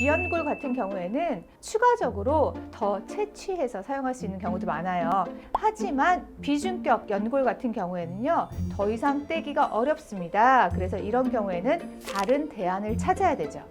귀연골 같은 경우에는 추가적으로 더 채취해서 사용할 수 있는 경우도 많아요. 하지만 비중격 연골 같은 경우에는요, 더 이상 떼기가 어렵습니다. 그래서 이런 경우에는 다른 대안을 찾아야 되죠.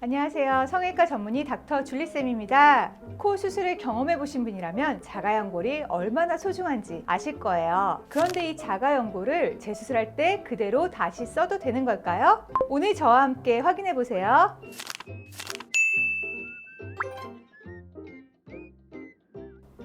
안녕하세요. 성형외과 전문의 닥터 줄리쌤입니다. 코 수술을 경험해 보신 분이라면 자가연골이 얼마나 소중한지 아실 거예요. 그런데 이 자가연골을 재수술할 때 그대로 다시 써도 되는 걸까요? 오늘 저와 함께 확인해 보세요.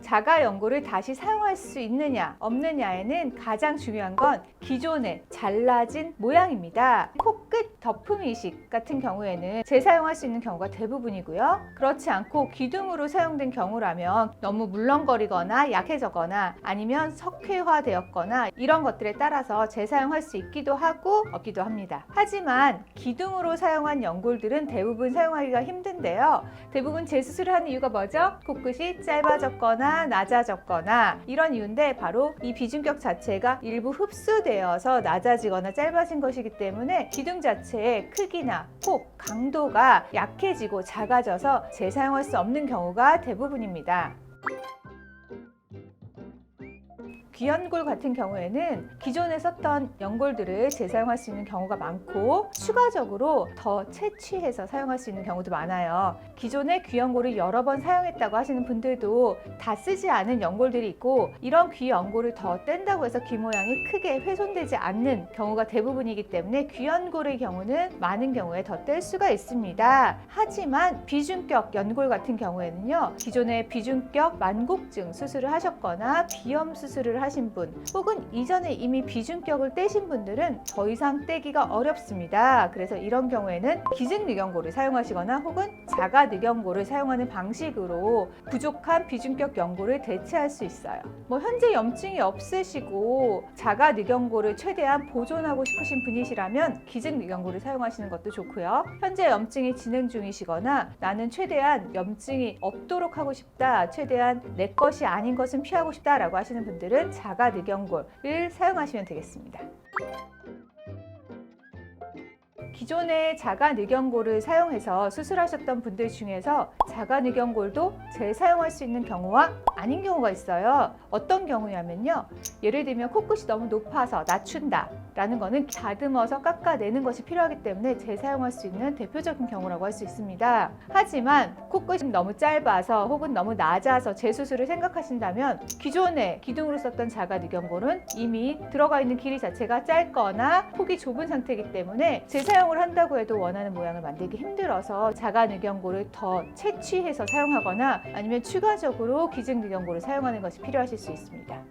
자가연골을 다시 사용할 수 있느냐 없느냐에는 가장 중요한 건 기존에 잘라진 모양입니다. 코끝 덮음 이식 같은 경우에는 재사용할 수 있는 경우가 대부분이고요. 그렇지 않고 기둥으로 사용된 경우라면 너무 물렁거리거나 약해졌거나 아니면 석회화되었거나 이런 것들에 따라서 재사용할 수 있기도 하고 없기도 합니다. 하지만 기둥으로 사용한 연골들은 대부분 사용하기가 힘든데요. 대부분 재수술을 하는 이유가 뭐죠? 코끝이 짧아졌거나 낮아졌거나 이런 이유인데 바로 이 비중격 자체가 일부 흡수되어서 낮아지거나 짧아진 것이기 때문에 기둥 자체의 크기나 폭, 강도가 약해지고 작아져서 재사용할 수 없는 경우가 대부분입니다. 귀연골 같은 경우에는 기존에 썼던 연골들을 재사용할 수 있는 경우가 많고 추가적으로 더 채취해서 사용할 수 있는 경우도 많아요. 기존에 귀연골을 여러 번 사용했다고 하시는 분들도 다 쓰지 않은 연골들이 있고 이런 귀연골을 더 뗀다고 해서 귀 모양이 크게 훼손되지 않는 경우가 대부분이기 때문에 귀연골의 경우는 많은 경우에 더 뗄 수가 있습니다. 하지만 비중격 연골 같은 경우에는요, 기존에 비중격 만곡증 수술을 하셨거나 비염 수술을 하신 분 혹은 이전에 이미 비중격을 떼신 분들은 더 이상 떼기가 어렵습니다. 그래서 이런 경우에는 기증늑연골을 사용하시거나 혹은 자가늑연골을 사용하는 방식으로 부족한 비중격 연골을 대체할 수 있어요. 현재 염증이 없으시고 자가늑연골을 최대한 보존하고 싶으신 분이시라면 기증늑연골을 사용하시는 것도 좋고요. 현재 염증이 진행 중이시거나 나는 최대한 염증이 없도록 하고 싶다, 최대한 내 것이 아닌 것은 피하고 싶다라고 하시는 분들은 자가늑연골을 사용하시면 되겠습니다. 기존에 자가늑연골을 사용해서 수술하셨던 분들 중에서 자가늑연골도 재사용할 수 있는 경우와 아닌 경우가 있어요. 어떤 경우냐면요, 예를 들면 코끝이 너무 높아서 낮춘다 라는 거는 다듬어서 깎아내는 것이 필요하기 때문에 재사용할 수 있는 대표적인 경우라고 할 수 있습니다. 하지만 코끝이 너무 짧아서 혹은 너무 낮아서 재수술을 생각하신다면 기존에 기둥으로 썼던 자가늑연골은 이미 들어가 있는 길이 자체가 짧거나 폭이 좁은 상태이기 때문에 재사용을 한다고 해도 원하는 모양을 만들기 힘들어서 자가늑연골을 더 채취해서 사용하거나 아니면 추가적으로 기증늑연골을 사용하는 것이 필요하실 수 있습니다.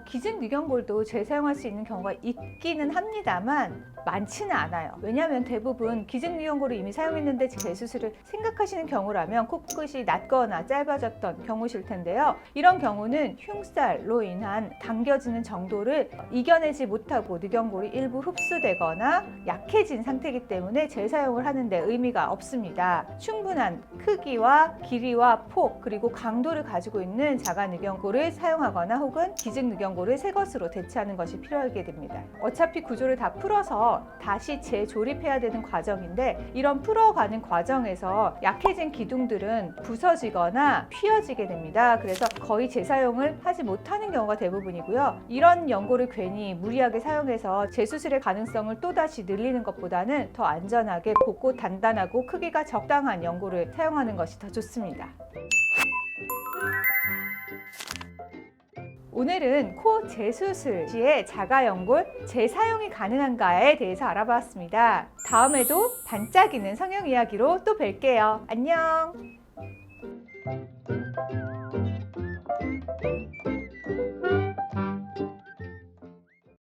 기증늑연골도 재사용할 수 있는 경우가 있기는 합니다만 많지는 않아요. 왜냐하면 대부분 기증늑연골을 이미 사용했는데 재수술을 생각하시는 경우라면 코끝이 낮거나 짧아졌던 경우실 텐데요. 이런 경우는 흉살로 인한 당겨지는 정도를 이겨내지 못하고 늑연골이 일부 흡수되거나 약해진 상태이기 때문에 재사용을 하는데 의미가 없습니다. 충분한 크기와 길이와 폭 그리고 강도를 가지고 있는 자가늑연골을 사용하거나 혹은 기증늑연골을 새 것으로 대체하는 것이 필요하게 됩니다. 어차피 구조를 다 풀어서 다시 재조립해야 되는 과정인데 이런 풀어가는 과정에서 약해진 기둥들은 부서지거나 휘어지게 됩니다. 그래서 거의 재사용을 하지 못하는 경우가 대부분이고요. 이런 연골을 괜히 무리하게 사용해서 재수술의 가능성을 또다시 늘리는 것보다는 더 안전하게 곱고 단단하고 크기가 적당한 연골을 사용하는 것이 더 좋습니다. 오늘은 코 재수술 시에 자가연골 재사용이 가능한가에 대해서 알아봤습니다. 다음에도 반짝이는 성형 이야기로 또 뵐게요. 안녕!